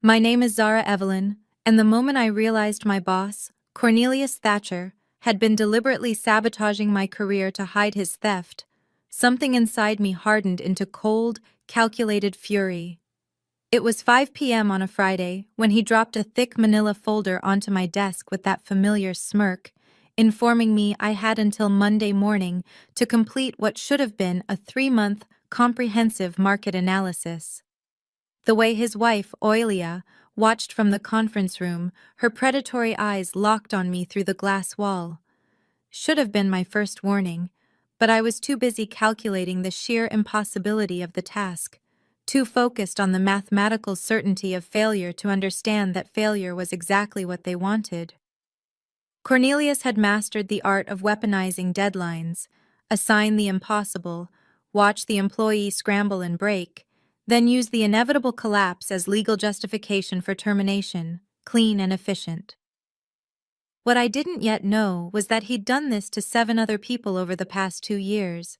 My name is Zara Evelyn, and the moment I realized my boss, Cornelius Thatcher, had been deliberately sabotaging my career to hide his theft, something inside me hardened into cold, calculated fury. It was 5 p.m. on a Friday when he dropped a thick manila folder onto my desk with that familiar smirk, informing me I had until Monday morning to complete what should have been a 3-month, comprehensive market analysis. The way his wife, Oilia, watched from the conference room, her predatory eyes locked on me through the glass wall. Should have been my first warning, but I was too busy calculating the sheer impossibility of the task, too focused on the mathematical certainty of failure to understand that failure was exactly what they wanted. Cornelius had mastered the art of weaponizing deadlines, assign the impossible, watch the employee scramble and break, then use the inevitable collapse as legal justification for termination, clean and efficient. What I didn't yet know was that he'd done this to 7 other people over the past 2 years,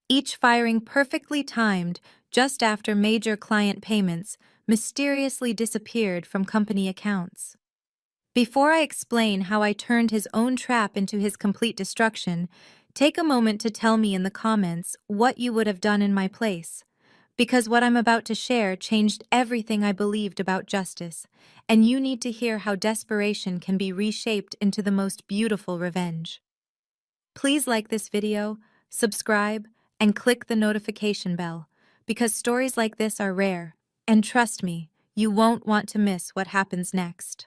each firing perfectly timed just after major client payments mysteriously disappeared from company accounts. Before I explain how I turned his own trap into his complete destruction, take a moment to tell me in the comments what you would have done in my place. Because what I'm about to share changed everything I believed about justice, and you need to hear how desperation can be reshaped into the most beautiful revenge. Please like this video, subscribe, and click the notification bell, because stories like this are rare, and trust me, you won't want to miss what happens next.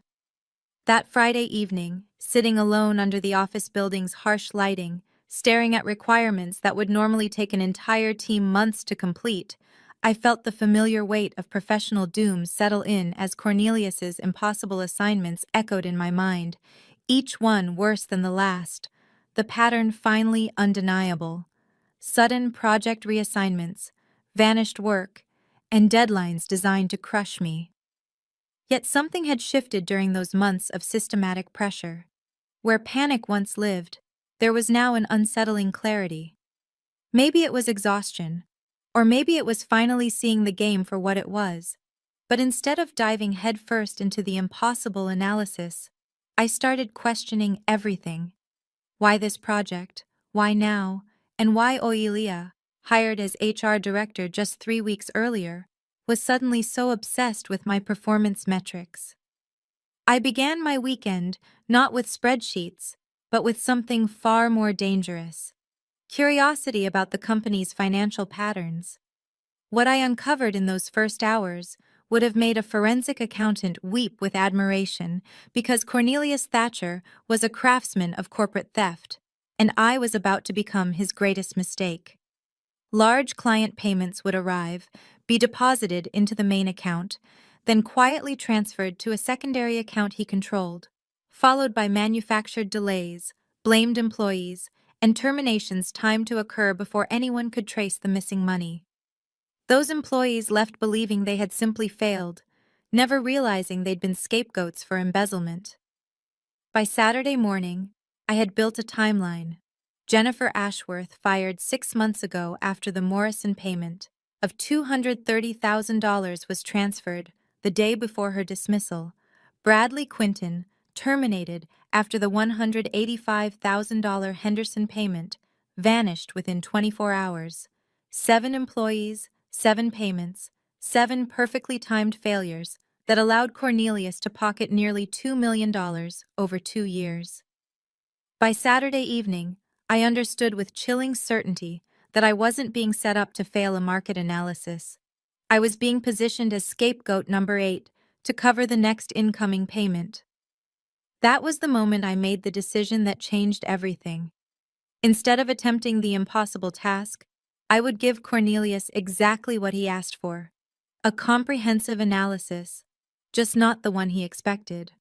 That Friday evening, sitting alone under the office building's harsh lighting, staring at requirements that would normally take an entire team months to complete, I felt the familiar weight of professional doom settle in as Cornelius's impossible assignments echoed in my mind, each one worse than the last, the pattern finally undeniable. Sudden project reassignments, vanished work, and deadlines designed to crush me. Yet something had shifted during those months of systematic pressure. Where panic once lived, there was now an unsettling clarity. Maybe it was exhaustion, or maybe it was finally seeing the game for what it was. But instead of diving headfirst into the impossible analysis, I started questioning everything. Why this project? Why now? And why Oilia, hired as HR director just 3 weeks earlier, was suddenly so obsessed with my performance metrics. I began my weekend not with spreadsheets, but with something far more dangerous: curiosity about the company's financial patterns. What I uncovered in those first hours would have made a forensic accountant weep with admiration, because Cornelius Thatcher was a craftsman of corporate theft, and I was about to become his greatest mistake. Large client payments would arrive, be deposited into the main account, then quietly transferred to a secondary account he controlled, followed by manufactured delays, blamed employees, and terminations timed to occur before anyone could trace the missing money. Those employees left believing they had simply failed, never realizing they'd been scapegoats for embezzlement. By Saturday morning, I had built a timeline. Jennifer Ashworth fired 6 months ago after the Morrison payment of $230,000 was transferred the day before her dismissal. Bradley Quinton terminated after the $185,000 Henderson payment vanished within 24 hours. 7 employees, 7 payments, 7 perfectly timed failures that allowed Cornelius to pocket nearly $2 million over 2 years. By Saturday evening, I understood with chilling certainty that I wasn't being set up to fail a market analysis. I was being positioned as scapegoat number 8 to cover the next incoming payment. That was the moment I made the decision that changed everything. Instead of attempting the impossible task, I would give Cornelius exactly what he asked for: a comprehensive analysis, just not the one he expected.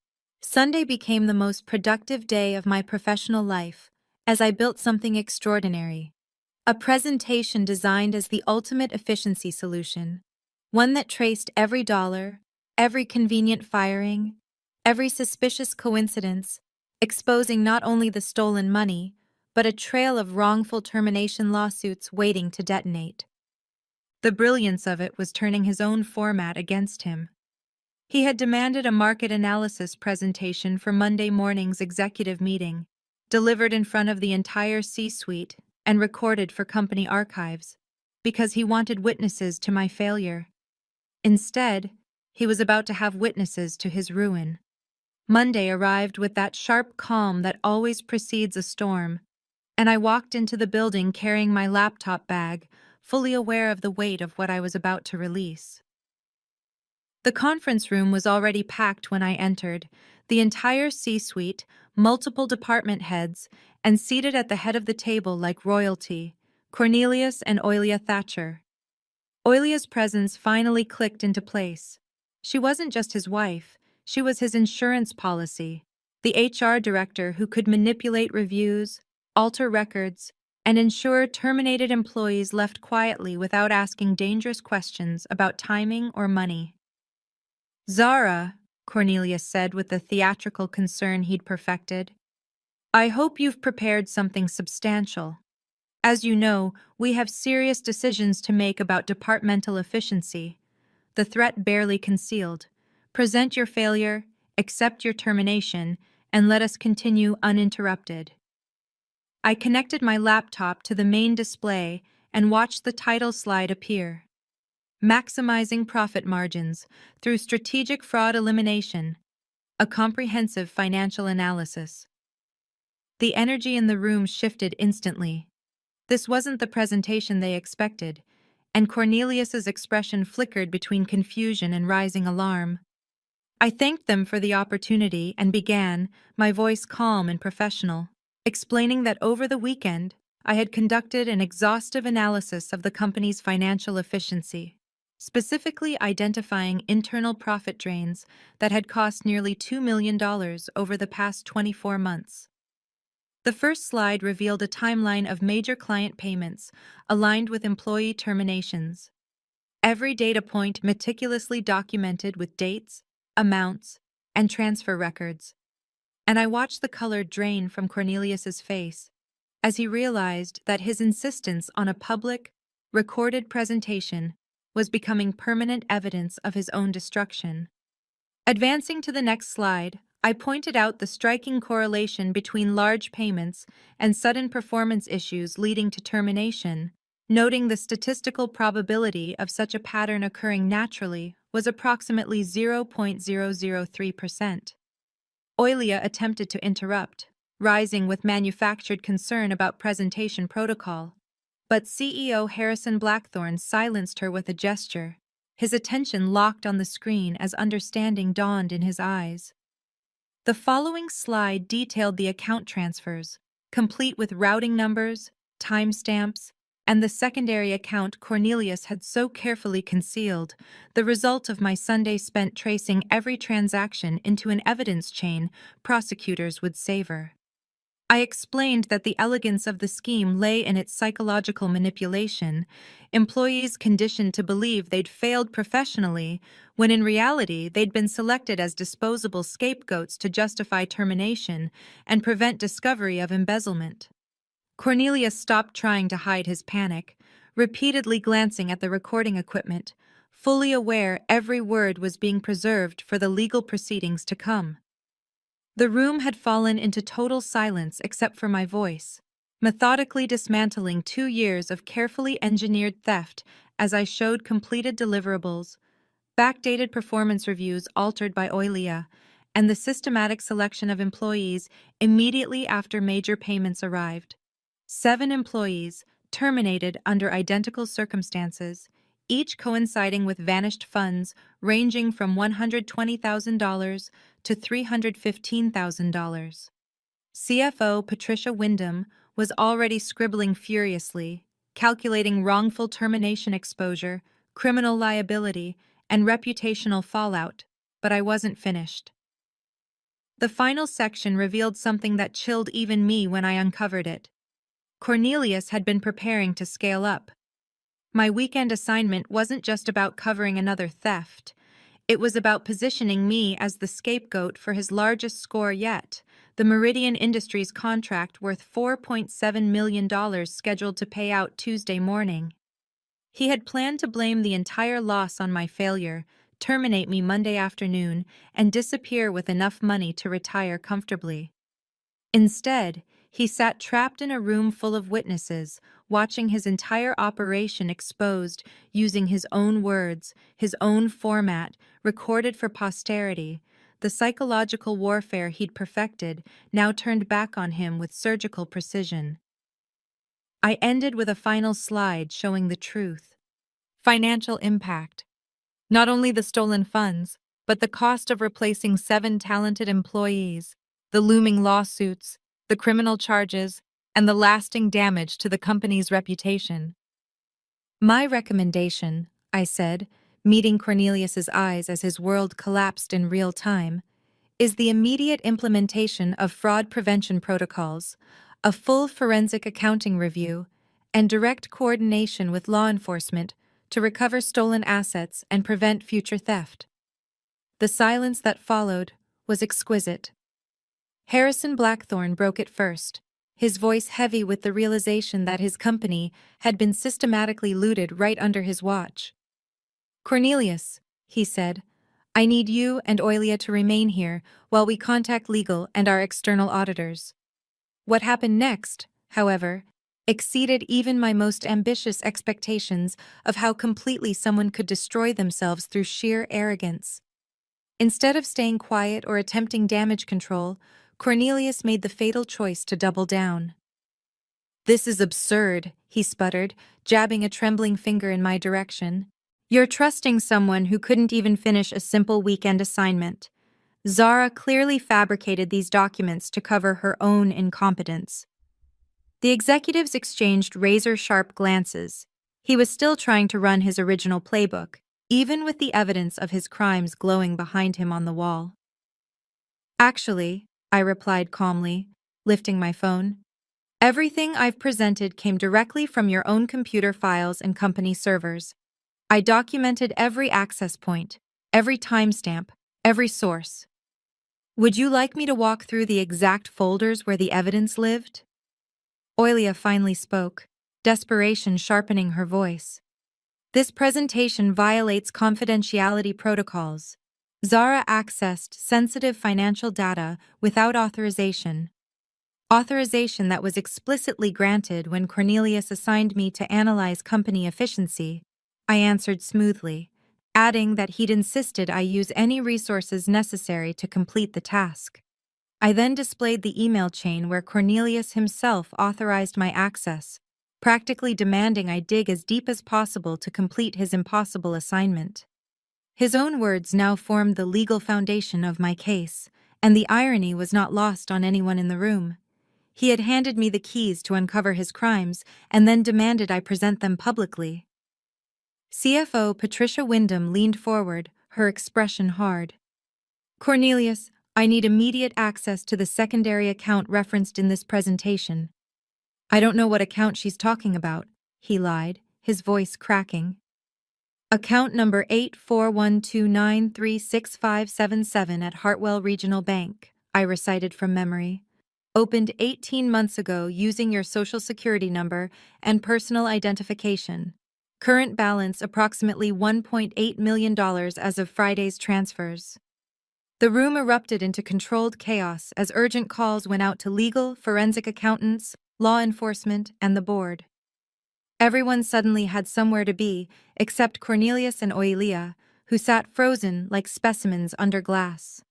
Sunday became the most productive day of my professional life as I built something extraordinary. A presentation designed as the ultimate efficiency solution, one that traced every dollar, every convenient firing, every suspicious coincidence, exposing not only the stolen money, but a trail of wrongful termination lawsuits waiting to detonate. The brilliance of it was turning his own format against him. He had demanded a market analysis presentation for Monday morning's executive meeting, delivered in front of the entire C-suite and recorded for company archives, because he wanted witnesses to my failure. Instead, he was about to have witnesses to his ruin. Monday arrived with that sharp calm that always precedes a storm, and I walked into the building carrying my laptop bag, fully aware of the weight of what I was about to release. The conference room was already packed when I entered, the entire C-suite, multiple department heads, and seated at the head of the table like royalty, Cornelius and Oilia Thatcher. Oilia's presence finally clicked into place. She wasn't just his wife, she was his insurance policy, the HR director who could manipulate reviews, alter records, and ensure terminated employees left quietly without asking dangerous questions about timing or money. "Zara," Cornelius said with the theatrical concern he'd perfected, "I hope you've prepared something substantial. As you know, we have serious decisions to make about departmental efficiency." The threat barely concealed. "Present your failure, accept your termination, and let us continue uninterrupted." I connected my laptop to the main display and watched the title slide appear. "Maximizing Profit Margins Through Strategic Fraud Elimination, a Comprehensive Financial Analysis." The energy in the room shifted instantly. This wasn't the presentation they expected, and Cornelius's expression flickered between confusion and rising alarm. I thanked them for the opportunity and began, my voice calm and professional, explaining that over the weekend, I had conducted an exhaustive analysis of the company's financial efficiency, specifically identifying internal profit drains that had cost nearly $2 million over the past 24 months. The first slide revealed a timeline of major client payments aligned with employee terminations. Every data point meticulously documented with dates, amounts, and transfer records. And I watched the color drain from Cornelius's face as he realized that his insistence on a public, recorded presentation was becoming permanent evidence of his own destruction. Advancing to the next slide, I pointed out the striking correlation between large payments and sudden performance issues leading to termination, noting the statistical probability of such a pattern occurring naturally was approximately 0.003%. Oilia attempted to interrupt, rising with manufactured concern about presentation protocol. But CEO Harrison Blackthorne silenced her with a gesture, his attention locked on the screen as understanding dawned in his eyes. The following slide detailed the account transfers, complete with routing numbers, timestamps, and the secondary account Cornelius had so carefully concealed, the result of my Sunday spent tracing every transaction into an evidence chain prosecutors would savor. I explained that the elegance of the scheme lay in its psychological manipulation, employees conditioned to believe they'd failed professionally, when in reality they'd been selected as disposable scapegoats to justify termination and prevent discovery of embezzlement. Cornelius stopped trying to hide his panic, repeatedly glancing at the recording equipment, fully aware every word was being preserved for the legal proceedings to come. The room had fallen into total silence except for my voice, methodically dismantling 2 years of carefully engineered theft as I showed completed deliverables, backdated performance reviews altered by Oilia, and the systematic selection of employees immediately after major payments arrived. 7 employees, terminated under identical circumstances, each coinciding with vanished funds ranging from $120,000 to $315,000. CFO Patricia Wyndham was already scribbling furiously, calculating wrongful termination exposure, criminal liability, and reputational fallout, but I wasn't finished. The final section revealed something that chilled even me when I uncovered it. Cornelius had been preparing to scale up. My weekend assignment wasn't just about covering another theft. It was about positioning me as the scapegoat for his largest score yet, the Meridian Industries contract worth $4.7 million scheduled to pay out Tuesday morning. He had planned to blame the entire loss on my failure, terminate me Monday afternoon, and disappear with enough money to retire comfortably. Instead, he sat trapped in a room full of witnesses, watching his entire operation exposed using his own words, his own format, recorded for posterity. The psychological warfare he'd perfected now turned back on him with surgical precision. I ended with a final slide showing the truth. Financial impact. Not only the stolen funds, but the cost of replacing 7 talented employees, the looming lawsuits, the criminal charges, and the lasting damage to the company's reputation. My recommendation, I said, meeting Cornelius's eyes as his world collapsed in real time, is the immediate implementation of fraud prevention protocols, a full forensic accounting review, and direct coordination with law enforcement to recover stolen assets and prevent future theft. The silence that followed was exquisite. Harrison Blackthorne broke it first, his voice heavy with the realization that his company had been systematically looted right under his watch. "Cornelius," he said, "I need you and Oilia to remain here while we contact legal and our external auditors." What happened next, however, exceeded even my most ambitious expectations of how completely someone could destroy themselves through sheer arrogance. Instead of staying quiet or attempting damage control, Cornelius made the fatal choice to double down. "This is absurd," he sputtered, jabbing a trembling finger in my direction. "You're trusting someone who couldn't even finish a simple weekend assignment." Zara clearly fabricated these documents to cover her own incompetence. The executives exchanged razor-sharp glances. He was still trying to run his original playbook, even with the evidence of his crimes glowing behind him on the wall. "Actually," I replied calmly, lifting my phone, "everything I've presented came directly from your own computer files and company servers. I documented every access point, every timestamp, every source. Would you like me to walk through the exact folders where the evidence lived?" Oilia finally spoke, desperation sharpening her voice. "This presentation violates confidentiality protocols. Zara accessed sensitive financial data without authorization. Authorization that was explicitly granted when Cornelius assigned me to analyze company efficiency," I answered smoothly, adding that he'd insisted I use any resources necessary to complete the task. I then displayed the email chain where Cornelius himself authorized my access, practically demanding I dig as deep as possible to complete his impossible assignment. His own words now formed the legal foundation of my case, and the irony was not lost on anyone in the room. He had handed me the keys to uncover his crimes and then demanded I present them publicly. CFO Patricia Wyndham leaned forward, her expression hard. "Cornelius, I need immediate access to the secondary account referenced in this presentation." "I don't know what account she's talking about," he lied, his voice cracking. "Account number 8412936577 at Hartwell Regional Bank," I recited from memory. "Opened 18 months ago using your social security number and personal identification. Current balance approximately $1.8 million as of Friday's transfers." The room erupted into controlled chaos as urgent calls went out to legal, forensic accountants, law enforcement, and the board. Everyone suddenly had somewhere to be, except Cornelius and Oilia, who sat frozen like specimens under glass.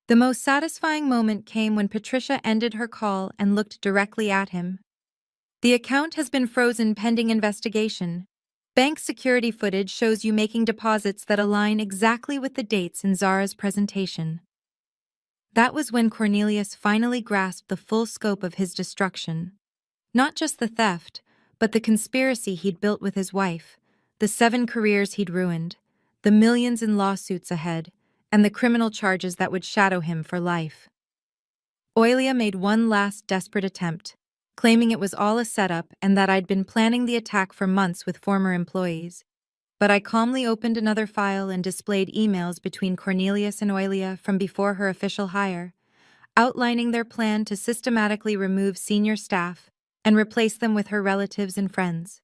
The most satisfying moment came when Patricia ended her call and looked directly at him. "The account has been frozen pending investigation. Bank security footage shows you making deposits that align exactly with the dates in Zara's presentation." That was when Cornelius finally grasped the full scope of his destruction. Not just the theft, but the conspiracy he'd built with his wife, the 7 careers he'd ruined, the millions in lawsuits ahead, and the criminal charges that would shadow him for life. Oilia made one last desperate attempt, claiming it was all a setup and that I'd been planning the attack for months with former employees. But I calmly opened another file and displayed emails between Cornelius and Oilia from before her official hire, outlining their plan to systematically remove senior staff and replace them with her relatives and friends.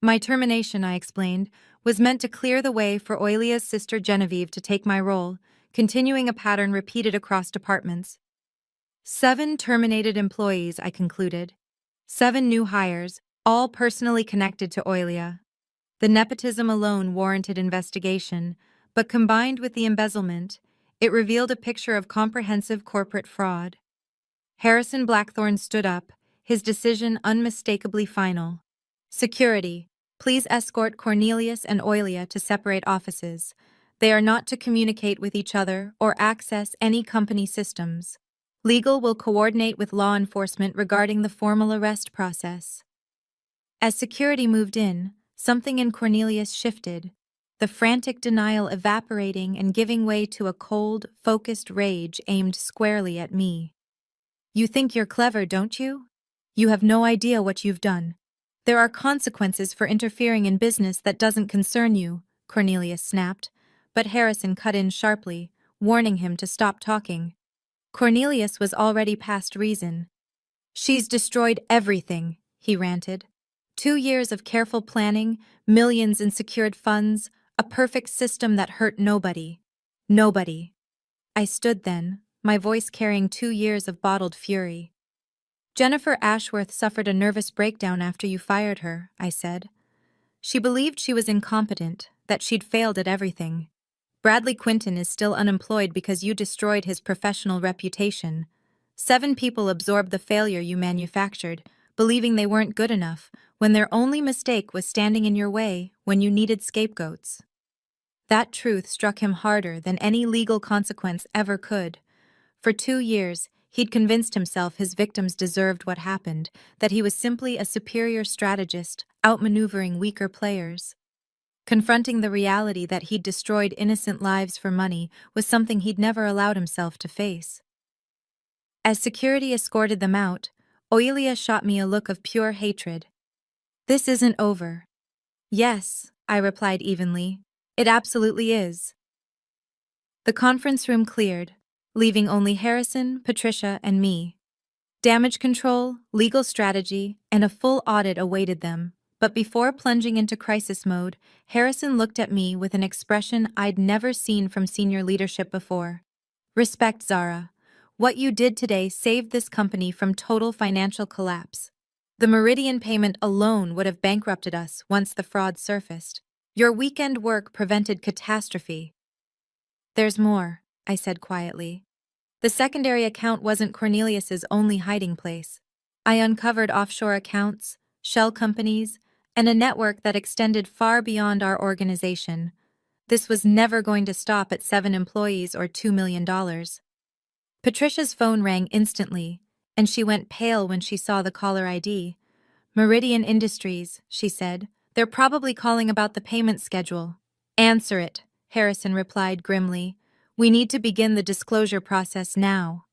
My termination, I explained, was meant to clear the way for Oilia's sister Genevieve to take my role, continuing a pattern repeated across departments. 7 terminated employees, I concluded. 7 new hires, all personally connected to Oilia. The nepotism alone warranted investigation, but combined with the embezzlement, it revealed a picture of comprehensive corporate fraud. Harrison Blackthorne stood up, his decision unmistakably final. Security, please escort Cornelius and Oilia to separate offices. They are not to communicate with each other or access any company systems. Legal will coordinate with law enforcement regarding the formal arrest process. As security moved in, something in Cornelius shifted, the frantic denial evaporating and giving way to a cold, focused rage aimed squarely at me. You think you're clever, don't you? You have no idea what you've done. There are consequences for interfering in business that doesn't concern you, Cornelius snapped, but Harrison cut in sharply, warning him to stop talking. Cornelius was already past reason. She's destroyed everything, he ranted. 2 years of careful planning, millions in secured funds, a perfect system that hurt nobody. Nobody. I stood then, my voice carrying 2 years of bottled fury. Jennifer Ashworth suffered a nervous breakdown after you fired her, I said. She believed she was incompetent, that she'd failed at everything. Bradley Quinton is still unemployed because you destroyed his professional reputation. 7 people absorbed the failure you manufactured, believing they weren't good enough, when their only mistake was standing in your way when you needed scapegoats. That truth struck him harder than any legal consequence ever could. For 2 years, he'd convinced himself his victims deserved what happened, that he was simply a superior strategist, outmaneuvering weaker players. Confronting the reality that he'd destroyed innocent lives for money was something he'd never allowed himself to face. As security escorted them out, Oilia shot me a look of pure hatred. This isn't over. Yes, I replied evenly. It absolutely is. The conference room cleared, leaving only Harrison, Patricia, and me. Damage control, legal strategy, and a full audit awaited them. But before plunging into crisis mode, Harrison looked at me with an expression I'd never seen from senior leadership before. Respect, Zara. What you did today saved this company from total financial collapse. The Meridian payment alone would have bankrupted us once the fraud surfaced. Your weekend work prevented catastrophe. There's more, I said quietly. The secondary account wasn't Cornelius's only hiding place. I uncovered offshore accounts, shell companies, and a network that extended far beyond our organization. This was never going to stop at 7 employees or $2 million. Patricia's phone rang instantly, and she went pale when she saw the caller ID. Meridian Industries, she said. They're probably calling about the payment schedule. Answer it, Harrison replied grimly. We need to begin the disclosure process now.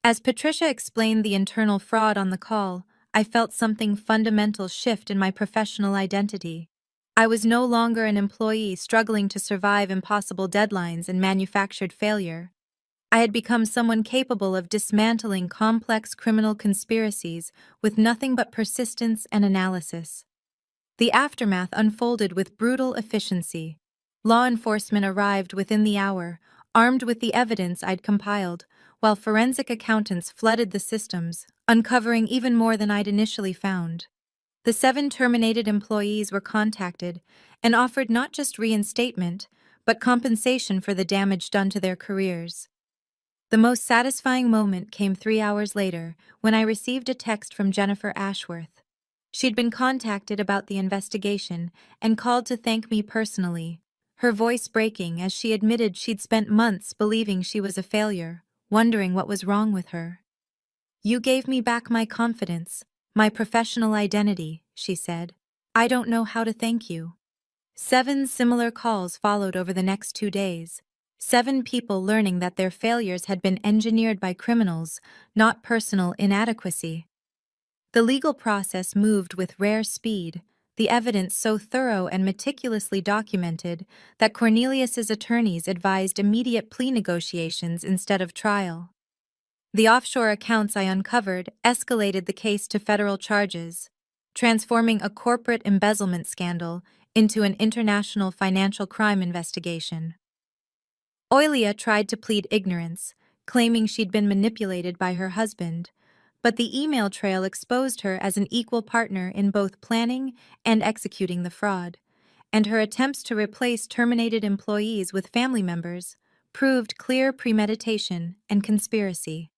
As Patricia explained the internal fraud on the call, I felt something fundamental shift in my professional identity. I was no longer an employee struggling to survive impossible deadlines and manufactured failure. I had become someone capable of dismantling complex criminal conspiracies with nothing but persistence and analysis. The aftermath unfolded with brutal efficiency. Law enforcement arrived within the hour, armed with the evidence I'd compiled, while forensic accountants flooded the systems, uncovering even more than I'd initially found. The 7 terminated employees were contacted and offered not just reinstatement, but compensation for the damage done to their careers. The most satisfying moment came 3 hours later, when I received a text from Jennifer Ashworth. She'd been contacted about the investigation and called to thank me personally, her voice breaking as she admitted she'd spent months believing she was a failure, wondering what was wrong with her. You gave me back my confidence, my professional identity, she said. I don't know how to thank you. 7 similar calls followed over the next 2 days. 7 people learning that their failures had been engineered by criminals, not personal inadequacy. The legal process moved with rare speed, the evidence so thorough and meticulously documented that Cornelius's attorneys advised immediate plea negotiations instead of trial. The offshore accounts I uncovered escalated the case to federal charges, transforming a corporate embezzlement scandal into an international financial crime investigation. Oilia tried to plead ignorance, claiming she'd been manipulated by her husband, but the email trail exposed her as an equal partner in both planning and executing the fraud, and her attempts to replace terminated employees with family members proved clear premeditation and conspiracy.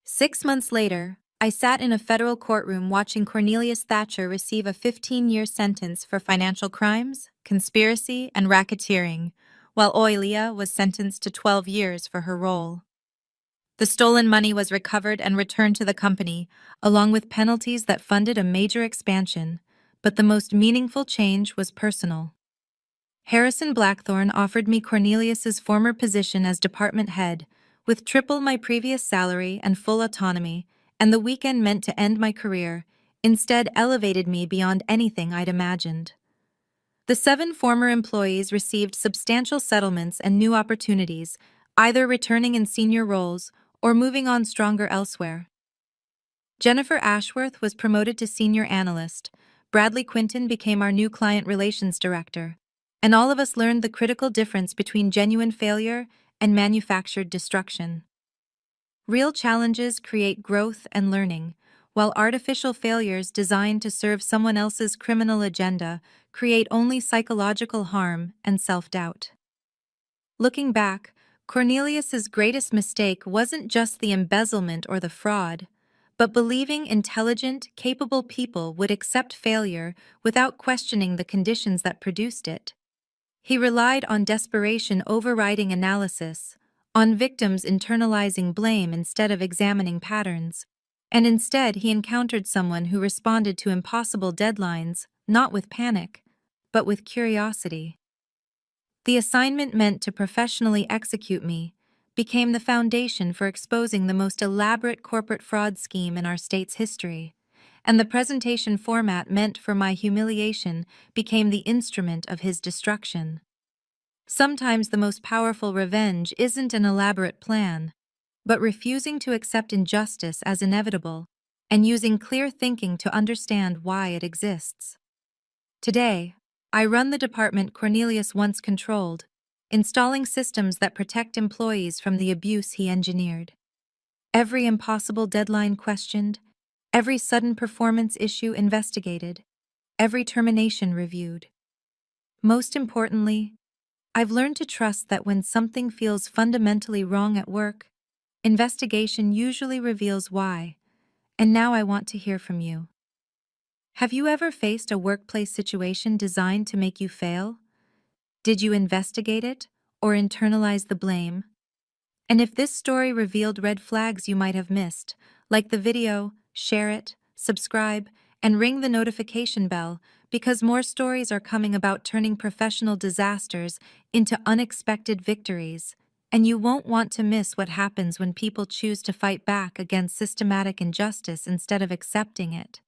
6 months later, I sat in a federal courtroom watching Cornelius Thatcher receive a 15-year sentence for financial crimes, conspiracy, and racketeering, while Oilia was sentenced to 12 years for her role. The stolen money was recovered and returned to the company, along with penalties that funded a major expansion, but the most meaningful change was personal. Harrison Blackthorne offered me Cornelius's former position as department head, with triple my previous salary and full autonomy, and the weekend meant to end my career, instead elevated me beyond anything I'd imagined. The 7 former employees received substantial settlements and new opportunities, either returning in senior roles or moving on stronger elsewhere. Jennifer Ashworth was promoted to senior analyst, Bradley Quinton became our new client relations director, and all of us learned the critical difference between genuine failure and manufactured destruction. Real challenges create growth and learning, while artificial failures designed to serve someone else's criminal agenda create only psychological harm and self-doubt. Looking back, Cornelius's greatest mistake wasn't just the embezzlement or the fraud, but believing intelligent, capable people would accept failure without questioning the conditions that produced it. He relied on desperation overriding analysis, on victims internalizing blame instead of examining patterns, and instead he encountered someone who responded to impossible deadlines, not with panic, but with curiosity. The assignment meant to professionally execute me became the foundation for exposing the most elaborate corporate fraud scheme in our state's history, and the presentation format meant for my humiliation became the instrument of his destruction. Sometimes the most powerful revenge isn't an elaborate plan, but refusing to accept injustice as inevitable and using clear thinking to understand why it exists. Today, I run the department Cornelius once controlled, installing systems that protect employees from the abuse he engineered. Every impossible deadline questioned, every sudden performance issue investigated, every termination reviewed. Most importantly, I've learned to trust that when something feels fundamentally wrong at work, investigation usually reveals why, and now I want to hear from you. Have you ever faced a workplace situation designed to make you fail? Did you investigate it or internalize the blame? And if this story revealed red flags you might have missed, like the video, share it, subscribe, and ring the notification bell because more stories are coming about turning professional disasters into unexpected victories, and you won't want to miss what happens when people choose to fight back against systematic injustice instead of accepting it.